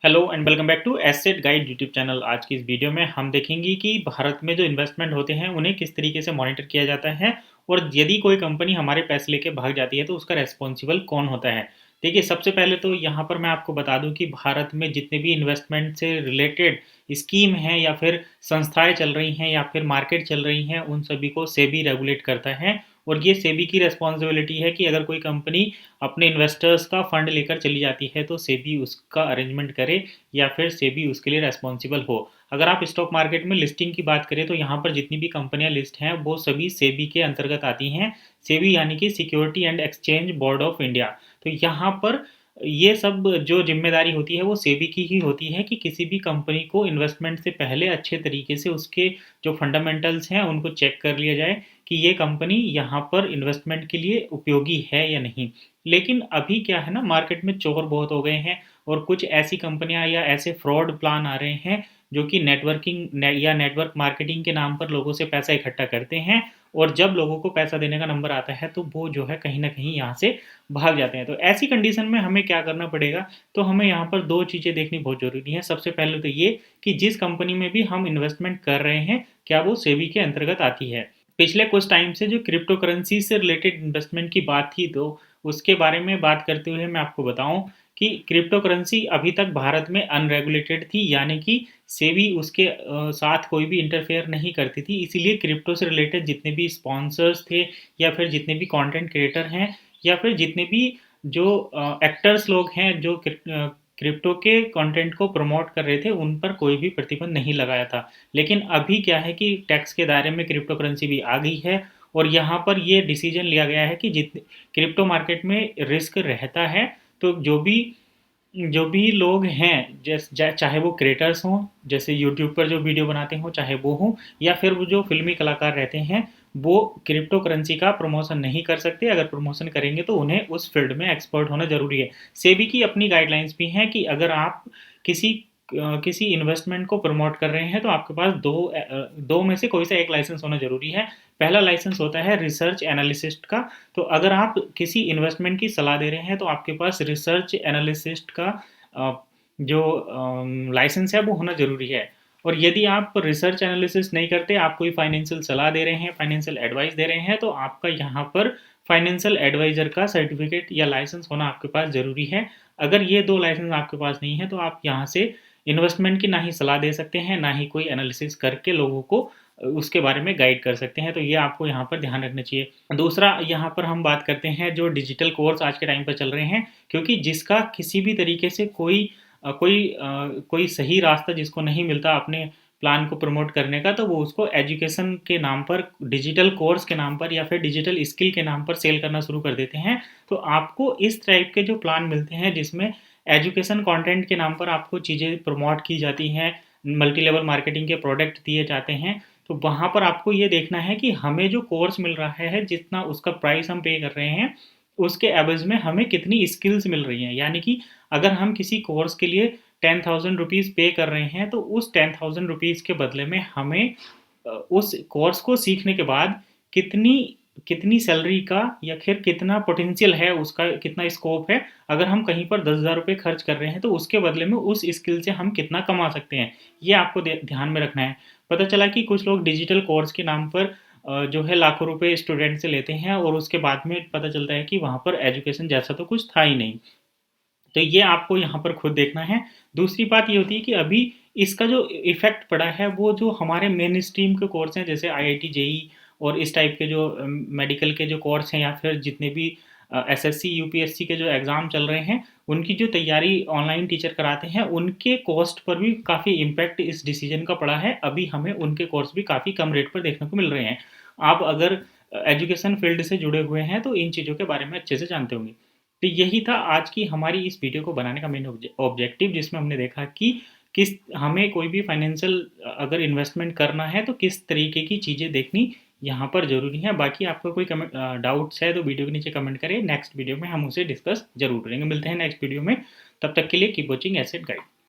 Hello and welcome back to asset guide YouTube channel. आज की इस वीडियो में हम देखेंगे कि भारत में जो इन्वेस्टमेंट होते हैं उन्हें किस तरीके से मॉनिटर किया जाता है और यदि कोई कंपनी हमारे पैसे लेके भाग जाती है तो उसका रेस्पॉन्सिबल कौन होता है। देखिए, सबसे पहले तो यहाँ पर मैं आपको बता दूं कि भारत में जितने भी इन्वेस्टमेंट से रिलेटेड स्कीम हैं या फिर संस्थाएं चल रही हैं या फिर मार्केट चल रही हैं, उन सभी को सेबी रेगुलेट करता है। और ये सेबी की रिस्पॉन्सिबिलिटी है कि अगर कोई कंपनी अपने इन्वेस्टर्स का फंड लेकर चली जाती है तो सेबी उसका अरेंजमेंट करे या फिर सेबी उसके लिए रेस्पॉन्सिबल हो। अगर आप स्टॉक मार्केट में लिस्टिंग की बात करें तो यहाँ पर जितनी भी कंपनियां लिस्ट हैं वो सभी सेबी के अंतर्गत आती हैं। सेबी यानी कि security and exchange board of India. तो यहाँ पर ये सब जो जिम्मेदारी होती है वो सेबी की ही होती है कि किसी भी कंपनी को इन्वेस्टमेंट से पहले अच्छे तरीके से उसके जो फंडामेंटल्स हैं उनको चेक कर लिया जाए कि ये कंपनी यहाँ पर इन्वेस्टमेंट के लिए उपयोगी है या नहीं। लेकिन अभी क्या है ना, मार्केट में चोर बहुत हो गए हैं और कुछ ऐसी कंपनियां या ऐसे फ्रॉड प्लान आ रहे हैं जो कि या नेटवर्क मार्केटिंग के नाम पर लोगों से पैसा इकट्ठा करते हैं। और जब लोगों को पैसा देने का नंबर आता है तो वो जो है कहीं ना कहीं यहाँ से भाग जाते हैं। तो ऐसी कंडीशन में हमें क्या करना पड़ेगा, तो हमें यहाँ पर दो चीज़ें देखनी बहुत ज़रूरी है। सबसे पहले तो ये कि जिस कंपनी में भी हम इन्वेस्टमेंट कर रहे हैं क्या वो सेबी के अंतर्गत आती है। पिछले कुछ टाइम से जो क्रिप्टो करेंसी से रिलेटेड इन्वेस्टमेंट की बात थी, तो उसके बारे में बात करते हुए मैं आपको बताऊं कि क्रिप्टो करेंसी अभी तक भारत में अनरेगुलेटेड थी, यानी कि सेबी उसके साथ कोई भी इंटरफेयर नहीं करती थी। इसीलिए क्रिप्टो से रिलेटेड जितने भी स्पॉन्सर्स थे या फिर जितने भी कंटेंट क्रिएटर हैं या फिर जितने भी जो एक्टर्स लोग हैं जो क्रिप्टो के कंटेंट को प्रमोट कर रहे थे, उन पर कोई भी प्रतिबंध नहीं लगाया था। लेकिन अभी क्या है कि टैक्स के दायरे में क्रिप्टो करेंसी भी आ गई है और यहाँ पर ये डिसीजन लिया गया है कि जितने क्रिप्टो मार्केट में रिस्क रहता है, तो जो भी लोग हैं चाहे वो क्रिएटर्स हों, जैसे यूट्यूब पर जो वीडियो बनाते हों चाहे वो हों, या फिर वो जो फिल्मी कलाकार रहते हैं, वो क्रिप्टो करेंसी का प्रमोशन नहीं कर सकते। अगर प्रमोशन करेंगे तो उन्हें उस फील्ड में एक्सपर्ट होना जरूरी है। सेबी की अपनी गाइडलाइंस भी हैं कि अगर आप किसी किसी इन्वेस्टमेंट को प्रमोट कर रहे हैं तो आपके पास दो में से कोई सा एक लाइसेंस होना जरूरी है। पहला लाइसेंस होता है रिसर्च एनालिसिस्ट का। तो अगर आप किसी इन्वेस्टमेंट की सलाह दे रहे हैं तो आपके पास रिसर्च एनालिसिस्ट का जो लाइसेंस है वो होना ज़रूरी है। और यदि आप रिसर्च एनालिसिस नहीं करते, आप कोई फाइनेंशियल सलाह दे रहे हैं, फाइनेंशियल एडवाइस दे रहे हैं, तो आपका यहाँ पर फाइनेंशियल एडवाइज़र का सर्टिफिकेट या लाइसेंस होना आपके पास ज़रूरी है। अगर ये दो लाइसेंस आपके पास नहीं है तो आप यहाँ से इन्वेस्टमेंट की ना ही सलाह दे सकते हैं, ना ही कोई एनालिसिस करके लोगों को उसके बारे में गाइड कर सकते हैं। तो ये आपको यहाँ पर ध्यान रखना चाहिए। दूसरा, यहाँ पर हम बात करते हैं जो डिजिटल कोर्स आज के टाइम पर चल रहे हैं, क्योंकि जिसका किसी भी तरीके से कोई सही रास्ता जिसको नहीं मिलता अपने प्लान को प्रमोट करने का, तो वो उसको एजुकेशन के नाम पर, डिजिटल कोर्स के नाम पर या फिर डिजिटल स्किल के नाम पर सेल करना शुरू कर देते हैं। तो आपको इस टाइप के जो प्लान मिलते हैं जिसमें एजुकेशन कंटेंट के नाम पर आपको चीज़ें प्रमोट की जाती हैं, मल्टी लेवल मार्केटिंग के प्रोडक्ट दिए जाते हैं, तो वहाँ पर आपको ये देखना है कि हमें जो कोर्स मिल रहा है, जितना उसका प्राइस हम पे कर रहे हैं, उसके एवज में हमें कितनी स्किल्स मिल रही हैं। यानी कि अगर हम किसी कोर्स के लिए 10,000 रुपीज़ पे कर रहे हैं तो उस 10,000 रुपीज़ के बदले में हमें उस कोर्स को सीखने के बाद कितनी कितनी सैलरी का या फिर कितना पोटेंशियल है, उसका कितना स्कोप है। अगर हम कहीं पर 10,000 रुपये खर्च कर रहे हैं तो उसके बदले में उस स्किल से हम कितना कमा सकते हैं, ये आपको ध्यान में रखना है। पता चला कि कुछ लोग डिजिटल कोर्स के नाम पर जो है लाखों रुपए स्टूडेंट से लेते हैं और उसके बाद में पता चलता है कि वहाँ पर एजुकेशन जैसा तो कुछ था ही नहीं। तो ये आपको यहाँ पर खुद देखना है। दूसरी बात ये होती है कि अभी इसका जो इफ़ेक्ट पड़ा है वो जो हमारे मेन स्ट्रीम के कोर्स हैं, जैसे आईआईटी जेई और इस टाइप के जो मेडिकल के जो कोर्स हैं या फिर जितने भी एसएससी यूपीएससी के जो एग्ज़ाम चल रहे हैं, उनकी जो तैयारी ऑनलाइन टीचर कराते हैं, उनके कॉस्ट पर भी काफ़ी इम्पैक्ट इस डिसीजन का पड़ा है। अभी हमें उनके कोर्स भी काफ़ी कम रेट पर देखने को मिल रहे हैं। आप अगर एजुकेशन फील्ड से जुड़े हुए हैं तो इन चीज़ों के बारे में अच्छे से जानते होंगे। तो यही था आज की हमारी इस वीडियो को बनाने का मेन ऑब्जेक्टिव, जिसमें हमने देखा कि किस हमें कोई भी फाइनेंशियल अगर इन्वेस्टमेंट करना है तो किस तरीके की चीज़ें देखनी यहाँ पर ज़रूरी है। बाकी आपका कोई कमेंट डाउट्स है तो वीडियो के नीचे कमेंट करें, नेक्स्ट वीडियो में हम उसे डिस्कस जरूर करेंगे। मिलते हैं नेक्स्ट वीडियो में, तब तक के लिए कीप वॉचिंग एसेट गाइड।